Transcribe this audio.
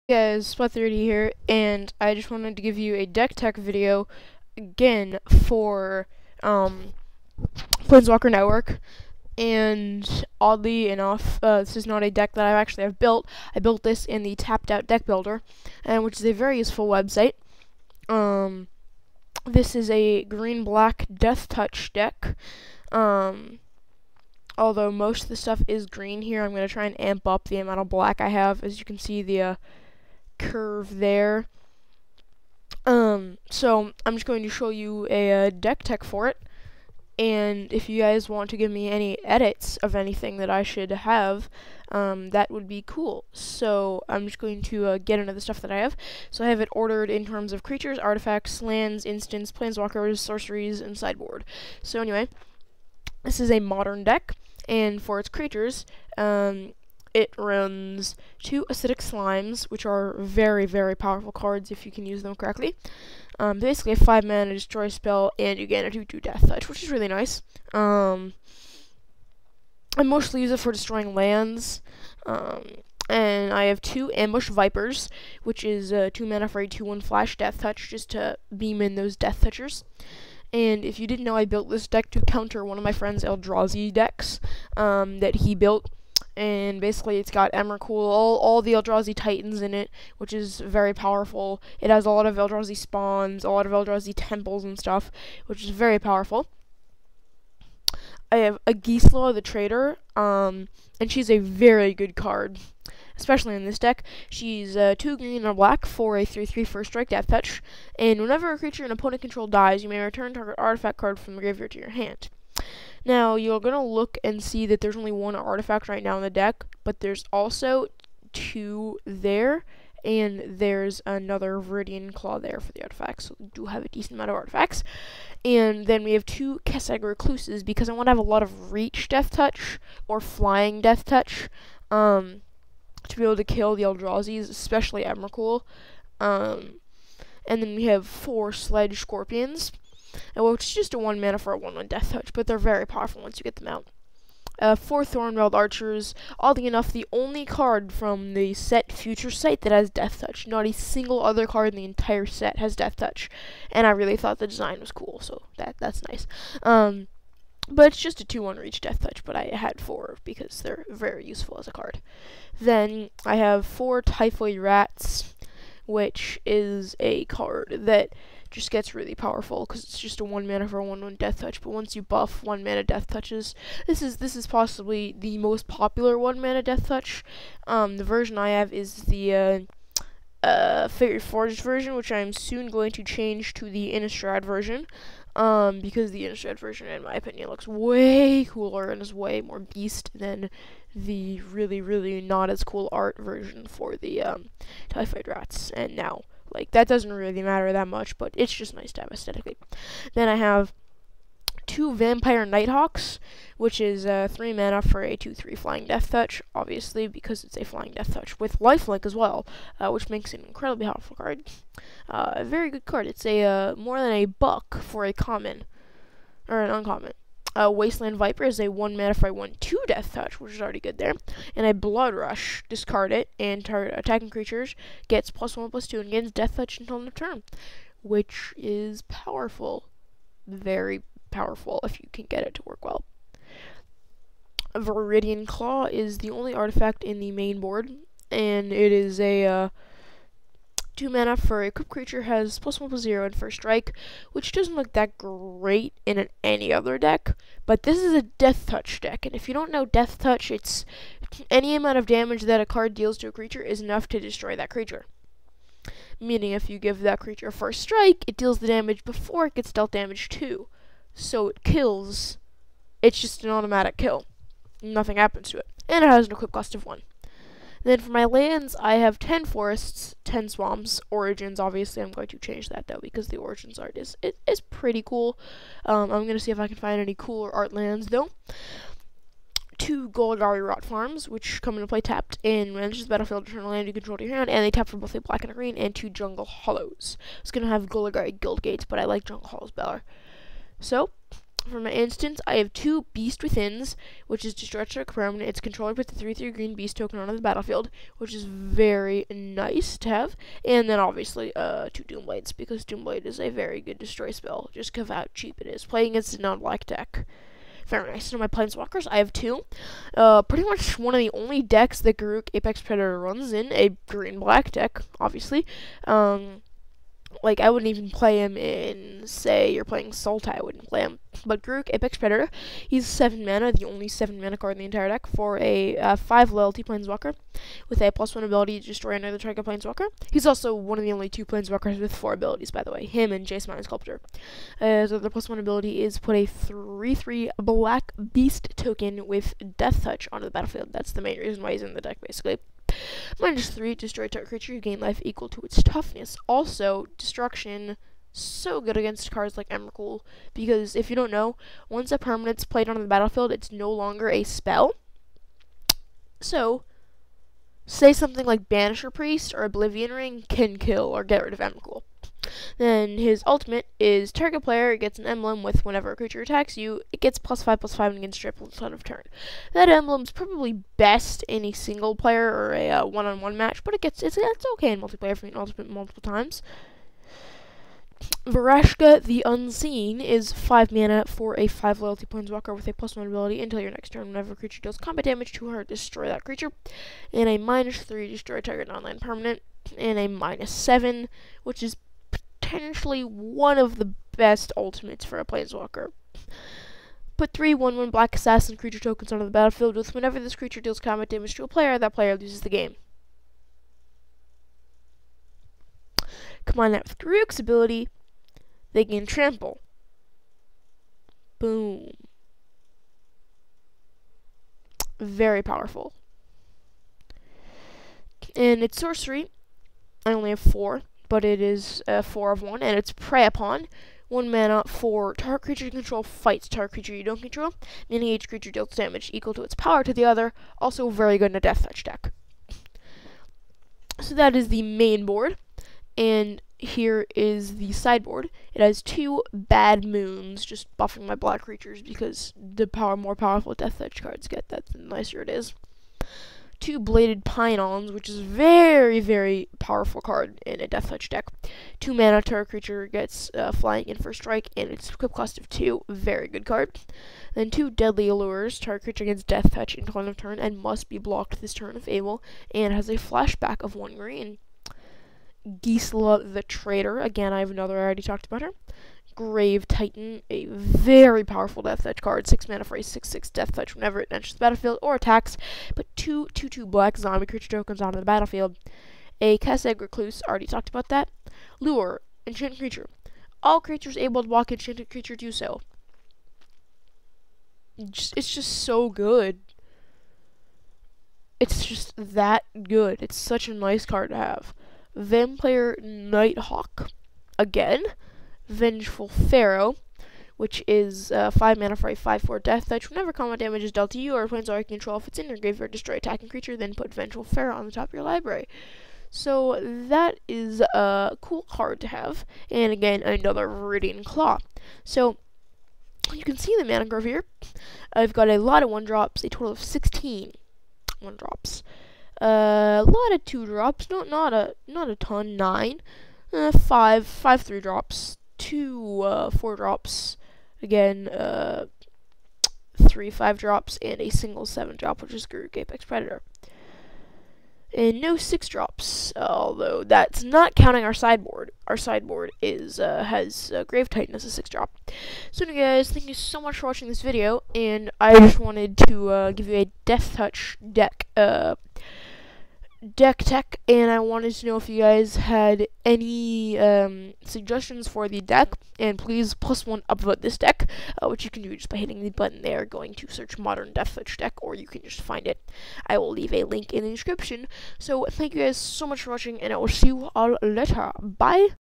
Guys, Spot30 here, and I just wanted to give you a deck tech video again for Planeswalker Network. And oddly enough, this is not a deck that I've built. I built this in the Tapped Out Deck Builder, and which is a very useful website. This is a green-black Deathtouch deck. Although most of the stuff is green here, I'm going to try and amp up the amount of black I have. As you can see, the curve there. So I'm just going to show you a deck tech for it, and if you guys want to give me any edits of anything that I should have, that would be cool. So I'm just going to get into the stuff that I have. So I have it ordered in terms of creatures, artifacts, lands, instants, planeswalkers, sorceries, and sideboard. So anyway, this is a modern deck, and for its creatures, it runs 2 acidic slimes, which are very, very powerful cards if you can use them correctly. Basically a 5 mana destroy spell, and you get a 2/2 Deathtouch, which is really nice. I mostly use it for destroying lands. And I have 2 Ambush Vipers, which is 2 mana for a 2/1 flash Deathtouch, just to beam in those Deathtouchers. And if you didn't know, I built this deck to counter one of my friend's Eldrazi decks that he built. And basically it's got Emrakul, all the Eldrazi Titans in it, which is very powerful. It has a lot of Eldrazi spawns, a lot of Eldrazi temples and stuff, which is very powerful. I have a Gisela the Trader, and she's a very good card, especially in this deck. She's 2 green and black for a 3/3 first strike Deathtouch, and whenever a creature an opponent control dies, you may return target artifact card from the graveyard to your hand. Now, you're going to look and see that there's only 1 artifact right now in the deck, but there's also 2 there, and there's another Viridian Claw there for the artifacts, so we do have a decent amount of artifacts. And then we have 2 Kessag Recluses, because I want to have a lot of Reach Deathtouch, or Flying Deathtouch, to be able to kill the Eldrazi's, especially Emrakul. And then we have 4 Sledge Scorpions, which is just a 1 mana for a 1/1 Deathtouch, but they're very powerful once you get them out. 4 Thornveld Archers. Oddly enough, the only card from the set Future Sight that has Deathtouch. Not a single other card in the entire set has Deathtouch, and I really thought the design was cool, so that's nice. But it's just a 2/1 Reach Deathtouch, but I had 4 because they're very useful as a card. Then I have 4 Typhoid Rats, which is a card that just gets really powerful because it's just a 1 mana for a 1/1 Deathtouch. But once you buff 1 mana Deathtouches, this is possibly the most popular 1 mana Deathtouch. The version I have is the Fairy Forged version, which I am soon going to change to the Innistrad version. Because the Innistrad version, in my opinion, looks way cooler and is way more beast than the really, really not as cool art version for the Typhoid Rats. And now, like, that doesn't really matter that much, but it's just nice to have aesthetically. Then I have 2 Vampire Nighthawks, which is 3 mana for a 2/3 Flying Deathtouch, obviously, because it's a Flying Deathtouch, with Lifelink as well, which makes it an incredibly powerful card. A very good card. It's a more than a buck for a common, or an uncommon. Wasteland Viper is a 1 mana for a 1/2 Deathtouch, which is already good there. And a Blood Rush, discard it, and target attacking creatures gets +1/+2 and gains Deathtouch until end of turn, which is powerful. Very powerful if you can get it to work well. Viridian Claw is the only artifact in the main board, and it is a 2 mana for a equipped creature, has +1/+0 and first strike, which doesn't look that great in any other deck, but this is a Deathtouch deck, and if you don't know Deathtouch, it's any amount of damage that a card deals to a creature is enough to destroy that creature. Meaning if you give that creature first strike, it deals the damage before it gets dealt damage to. So it kills. It's just an automatic kill. Nothing happens to it. And it has an equip cost of 1. Then for my lands, I have 10 forests, 10 swamps. Origins, obviously, I'm going to change that, though, because the Origins art is pretty cool. I'm going to see if I can find any cooler art lands, though. 2 Golgari Rot Farms, which come into play tapped, and when enters the battlefield, return a land you control to your hand, and they tap for both a black and a green, and 2 Jungle Hollows. I was going to have Golgari Guild Gates, but I like Jungle Hollows better. So, For my instance, I have 2 Beast Withins, which is Destroy Target Permanent. It's controlled with the 3/3 green Beast token onto the battlefield, which is very nice to have. And then obviously 2 Doomblades, because Doomblade is a very good destroy spell, just because of how cheap it is, playing against a non-black deck. Very nice. So my Planeswalkers, I have 2. Pretty much one of the only decks that Garruk Apex Predator runs in, a green-black deck, obviously. Like, I wouldn't even play him in, say, you're playing Sultai, I wouldn't play him. But Garruk Apex Predator, he's 7 mana, the only 7 mana card in the entire deck, for a 5 loyalty Planeswalker, with a +1 ability to destroy another target Planeswalker. He's also one of the only 2 Planeswalkers with 4 abilities, by the way, him and Jace Mind Sculptor. So the +1 ability is put a 3/3 black Beast token with Deathtouch onto the battlefield. That's the main reason why he's in the deck, basically. -3, destroy target creature, you gain life equal to its toughness. Also, destruction, so good against cards like Emrakul, because if you don't know, once a permanent's played on the battlefield, it's no longer a spell. So, say something like Banisher Priest or Oblivion Ring can kill or get rid of Emrakul. Then his ultimate is target player gets an emblem with whenever a creature attacks you, it gets +5/+5 and gets triple ton of turn. That emblem's probably best in a single player or a one-on-one match, but it's okay in multiplayer if you can ultimate multiple times. Varashka the Unseen is 5 mana for a 5 loyalty Planeswalker with a +1 ability until your next turn. Whenever a creature deals combat damage to her, destroy that creature. And a -3, destroy target online permanent. And a -7, which is potentially one of the best ultimates for a Planeswalker. Put 3 1/1 black assassin creature tokens onto the battlefield with whenever this creature deals combat damage to a player, that player loses the game. Combine that with Garruk's ability, they gain trample. Boom. Very powerful. And its sorcery, I only have 4. But it is 4 of 1, and it's Prey Upon. 1 mana for target creature you control fights target creature you don't control, meaning each creature deals damage equal to its power to the other. Also very good in a Deathtouch deck. So that is the main board, and here is the sideboard. It has 2 Bad Moons, just buffing my black creatures because the more powerful Deathtouch cards get, that the nicer it is. 2 Bladed Pylons, which is very, very powerful card in a Deathtouch deck. 2 mana, target creature gets flying in for strike, and its equip cost of 2, very good card. Then 2 Deadly Allures, target creature gets Deathtouch until end of turn, and must be blocked this turn if able, and has a flashback of 1 green. Gisela the Traitor, again, I have another, I already talked about her. Grave Titan, a very powerful Deathtouch card, 6 mana for a 6/6 Deathtouch whenever it enters the battlefield or attacks. Put 2 2/2 black zombie creature tokens onto the battlefield. A Kaseg Recluse, already talked about that. Lure, enchanted creature. All creatures able to block enchanted creature do so. It's just so good. It's just that good. It's such a nice card to have. Vampire Nighthawk, again. Vengeful Pharaoh, which is 5 mana for a 5/4 Deathtouch. Whenever combat damage is dealt to you or a planeswalker you control, if it's in your graveyard, destroy attacking creature, then put Vengeful Pharaoh on the top of your library. So that is a cool card to have. And again, another Viridian Claw. So you can see the mana curve here. I've got a lot of 1-drops, a total of 16 1-drops. A lot of 2-drops, not a ton, 9. 5 3-drops. 2 4-drops, again 3 5-drops, and a single 7-drop, which is Garruk Apex Predator. And no 6-drops, although that's not counting our sideboard. Our sideboard is has Grave Titan as a 6-drop. So anyway, guys, thank you so much for watching this video, and I just wanted to give you a Deathtouch deck tech, and I wanted to know if you guys had any suggestions for the deck, and please +1 upvote this deck, which you can do just by hitting the button there, going to search Modern Deathtouch deck, or you can just find it. I will leave a link in the description. So thank you guys so much for watching, and I will see you all later. Bye!